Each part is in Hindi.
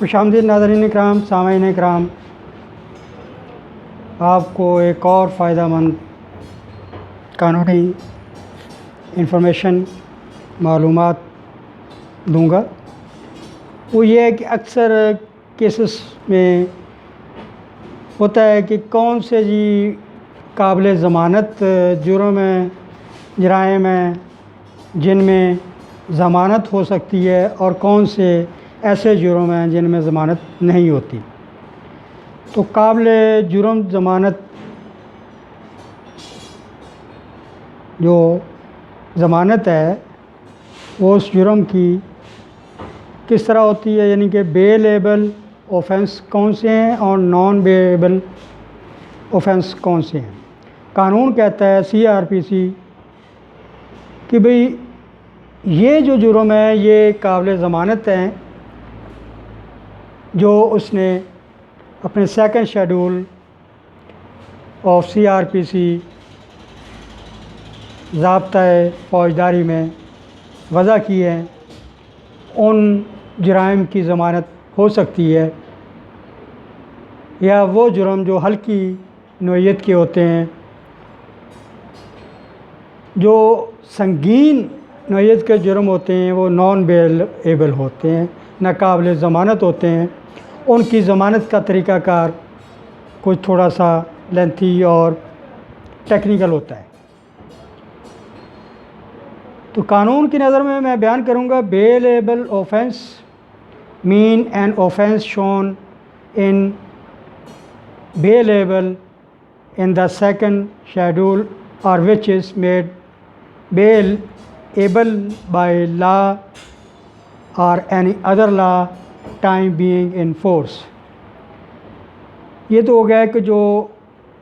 खुशामदीद नाज़रीन इकराम, सामाईन इकराम, आपको एक और फ़ायदेमंद कानूनी इंफॉर्मेशन मालूमात दूंगा। वो ये है कि अक्सर केसेस में होता है कि कौन से काबिल ज़मानत जुर्म हैं, जराइम हैं जिनमें ज़मानत हो सकती है और कौन से ऐसे जुर्म हैं जिनमें ज़मानत नहीं होती। तो काबिल जुर्म ज़मानत जो ज़मानत है वो उस जुर्म की किस तरह होती है, यानी कि बेलेबल ऑफेंस कौन से हैं और नॉन बेलेबल ऑफेंस कौन से हैं। कानून कहता है CRPC कि भाई ये जो जुर्म है ये काबिल ज़मानत हैं जो उसने अपने सेकंड शेड्यूल ऑफ CRPC ज़ाब्ता-ए फ़ौजदारी में वज़ा की है। उन जराइम की ज़मानत हो सकती है या वो जुर्म जो हल्की नोयत के होते हैं, जो संगीन नोयत के जुर्म होते हैं वो नॉन बेलेबल होते हैं, नाकाबिल ज़मानत होते हैं। उनकी ज़मानत का तरीक़ाकार कुछ थोड़ा सा लेंथी और टेक्निकल होता है। तो कानून की नज़र में मैं बयान करूँगा, bailable offence mean an offence shown in bailable in the second schedule or which is made bailable by law or any other law time being in force। ये तो हो गया कि जो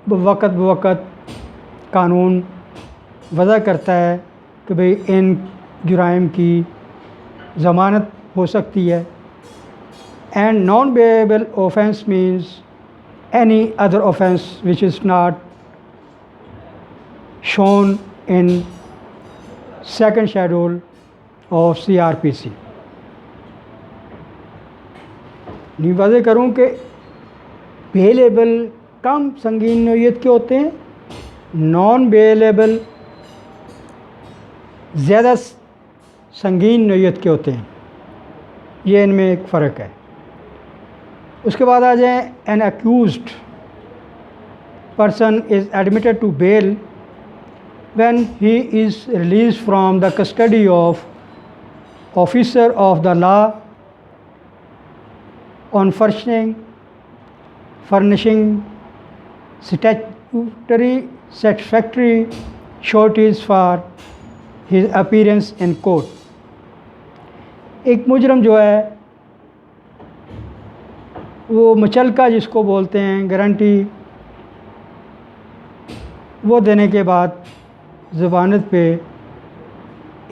वक़्त बवक़्त कानून वज़ा करता है कि भाई इन जुराइम की ज़मानत हो सकती है। And non bailable offence means any other offense which is not shown in second schedule of CRPC। नहीं वाज़ेह करूँ कि बेलेबल कम संगीन नोयत के होते हैं, नॉन बेलेबल ज़्यादा संगीन नोयत के होते हैं। ये इनमें एक फ़र्क है। उसके बाद आ जाए, an accused person is admitted to bail when he is release from the custody of officer of the law on furnishing statutory satisfactory shortage for his appearance in court. एक मुजरम जो है वो मुचलका जिसको बोलते हैं, गारंटी वो देने के बाद ज़मानत पे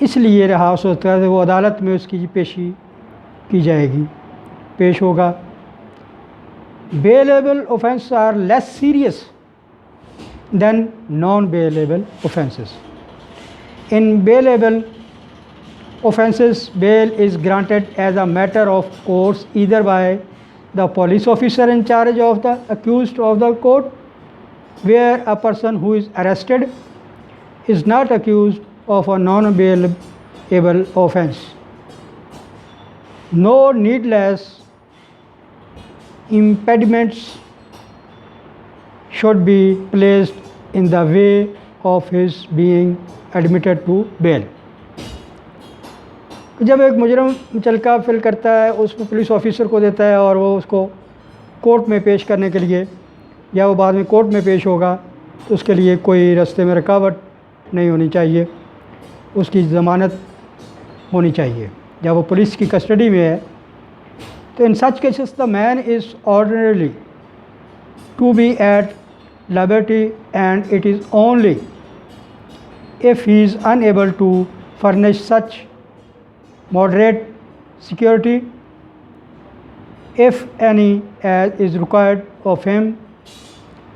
इसलिए रहा सोचता है वो अदालत में उसकी पेशी की जाएगी, पेश होगा। Bailable offence are less serious than non bailable offences. In bailable offenses bail is granted as a matter of course either by the police officer in charge of the accused of the court, where a person who is arrested is not accused of a non-bailable offense. No needless impediments should be placed in the way of his being admitted to bail। जब एक मुजरम मुचलका फिल करता है, उसको पुलिस ऑफिसर को देता है और वो उसको कोर्ट में पेश करने के लिए, या वो बाद में कोर्ट में पेश होगा, तो उसके लिए कोई रास्ते में रुकावट नहीं होनी चाहिए, उसकी ज़मानत होनी चाहिए। जब वो पुलिस की कस्टडी में है तो in such cases the man is ordinarily to be at liberty and it is only if he is unable to furnish such moderate security, if any, as is required of him,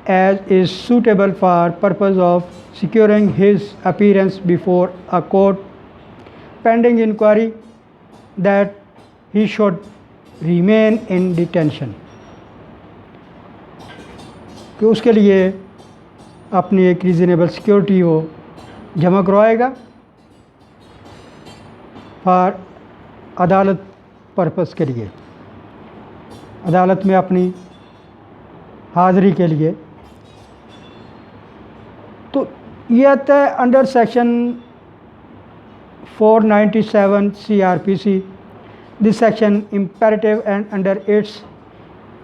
as is suitable for purpose of securing his appearance before a court pending inquiry, that he should remain in detention, कि उसके लिए अपनी एक रीज़नेबल सिक्योरिटी वो जमा करवाएगा फॉर अदालत पर्पस के लिए, अदालत में अपनी हाज़िरी के लिए। तो ये आता है under section 497 CRPC। This section imperative and under its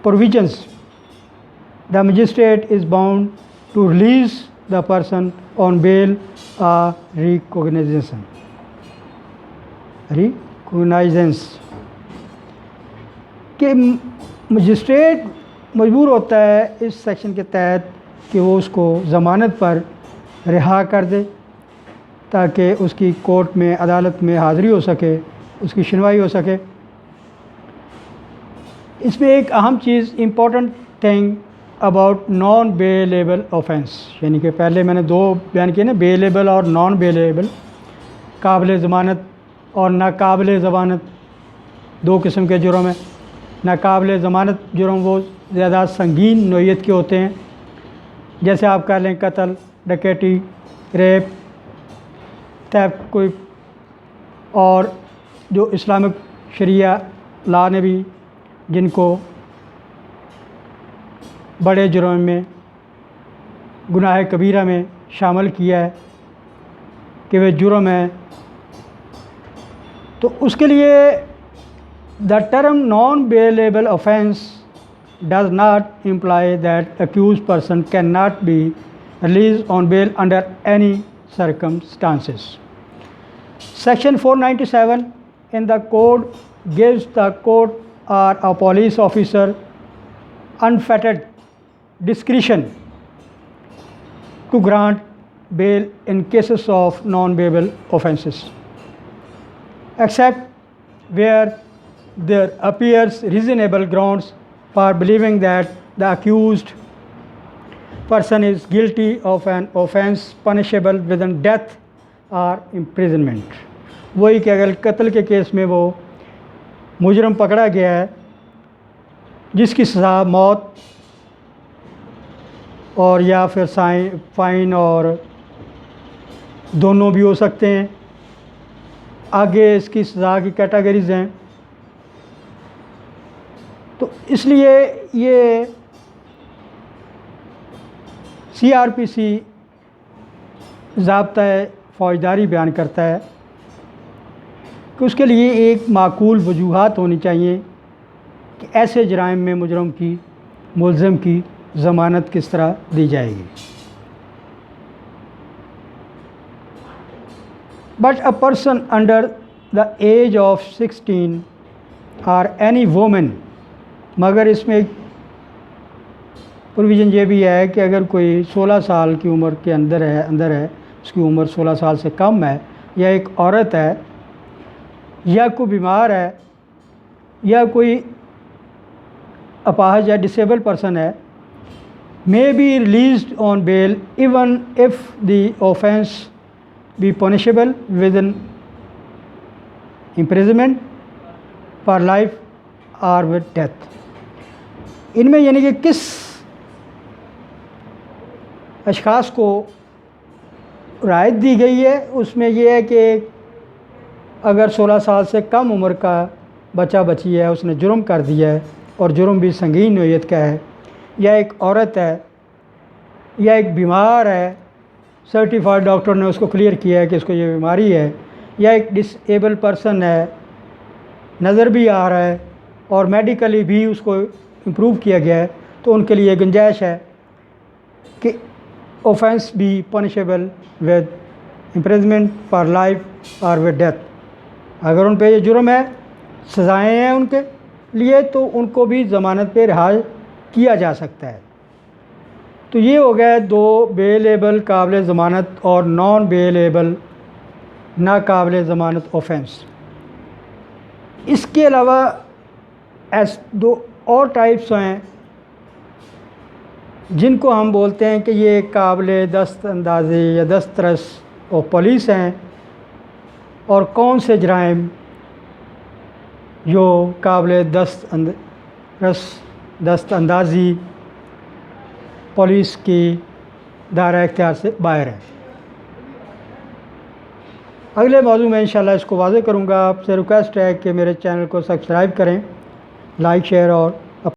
provisions the magistrate is bound to release the person on bail or recognisance कि मजिस्ट्रेट मजबूर होता है इस सेक्शन के तहत कि वो उसको ज़मानत पर रिहा कर दे ताकि उसकी कोर्ट में अदालत में हाज़िरी हो सके, उसकी सुनवाई हो सके। इसमें एक अहम चीज़ important thing about non bailable offence, यानी कि पहले मैंने दो बयान किए ना, बेलेबल और नॉन बेलेबल, काबिल ज़मानत और नाकाबिल ज़मानत, दो किस्म के जुर्म हैं। नाकाबिल ज़मानत जुर्म वो ज़्यादा संगीन नोयत के होते हैं, जैसे आप कह लें कत्ल, डकैती, रेप, थेफ्ट कोई, और जो इस्लामिक शरिया लॉ ने भी जिनको बड़े जुर्म में, गुनाह कबीरा में शामिल किया है कि वे जुर्म है, तो उसके लिए the term non bailable offence does not imply that accused person can not be released on bail under any circumstances. Section 497 in the code gives the court or a police officer unfettered discretion to grant bail in cases of non-bailable offences, except where there appears reasonable grounds for believing that the accused person is guilty of an offense punishable within death or imprisonment. वही कि अगर कत्ल के केस में वो मुजरम पकड़ा गया है जिसकी सज़ा मौत और या फिर फाइन और दोनों भी हो सकते हैं। आगे इसकी सज़ा की कैटेगरीज़ हैं, तो इसलिए ये CRPC ज़ाब्ता फ़ौजदारी बयान करता है कि उसके लिए एक माकूल वजूहात होनी चाहिए कि ऐसे जराइम में मुजरम की, मुलज़म की ज़मानत किस तरह दी जाएगी। But a person under the age of 16 और एनी वोमेन, मगर इसमें एक प्रोविज़न ये भी है कि अगर कोई 16 साल की उम्र के अंदर है, उसकी उम्र 16 साल से कम है, या एक औरत है, या कोई बीमार है, या कोई अपाहज या डिसेबल पर्सन है, may be released on bail even if the offence be punishable within imprisonment for life or with death. इनमें यानी कि किस अशख़ास को राहत दी गई है, उसमें यह है कि अगर 16 साल से कम उम्र का बच्चा बच्ची है, उसने जुर्म कर दिया है और जुर्म भी संगीन नोयत का है, या एक औरत है, या एक बीमार है, सर्टिफाइड डॉक्टर ने उसको क्लियर किया है कि इसको ये बीमारी है, या एक डिसेबल पर्सन है, नज़र भी आ रहा है और मेडिकली भी उसको इम्प्रूव किया गया है, तो उनके लिए गुंजाइश है कि ऑफेंस भी punishable with imprisonment for life और विद डेथ। अगर उन पे ये जुर्म है, सज़ाएँ हैं उनके लिए, तो उनको भी ज़मानत पे रिहा किया जा सकता है। तो ये हो गया दो बेलेबल काबिल ज़मानत और नॉन बेलेबल नाकाबिल ज़मानत ऑफेंस। इसके अलावा दो और टाइप्स हैं जिनको हम बोलते हैं कि ये काबिल दस्त अंदाज़ी या दस्तरस और पुलिस हैं, और कौन से जराइम जो काबिल दस्त अंदाज़ी पुलिस की दायरा इख्तियार से बाहर है। अगले मौजू में इंशाल्लाह इसको वाज़ेह करूँगा। आपसे रिक्वेस्ट है कि मेरे चैनल को सब्सक्राइब करें, लाइक शेयर और